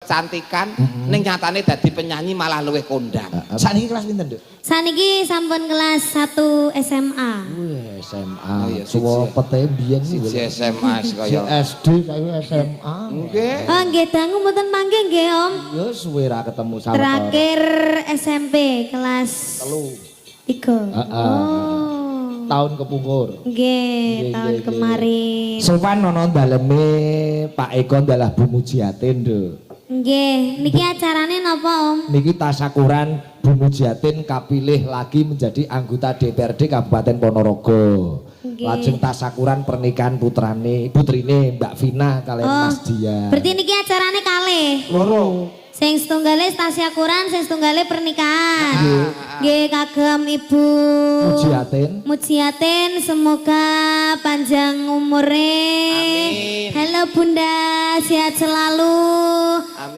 kecantikan ning nyatane dadi penyanyi malah luwih kondang. Saniki kelas pinten, Nduk? Saniki sampun kelas 1 SMA. Wih, SMA. Oh, iya, Suwo pete biyen sih. SMA kaya SD saya SMA. nggih. Oh nggih dangu mboten mangke nggih Om. Ya suwe ra ketemu sawetara. Terakhir SMP kelas 3. Oh. Tahun kepungkur. Nggih, tahun kemarin. Sopan nono daleme Pak Eko adalah Bu Mujiatin, Nduk. Nggih, niki acarane napa Om? Niki tasakuran Bu Mujiatin kapilih lagi menjadi anggota DPRD Kabupaten Ponorogo. Lajeng tasakuran pernikahan putrine Mbak Vina kalian Mas Dia. Berarti niki acarane kalih. Loro. Sing setunggale tasyakuran, sing setunggale pernikahan. Nggih kagem Ibu Mujiatin, semoga panjang umure. Amin. Halo Bunda, sehat selalu. Amin.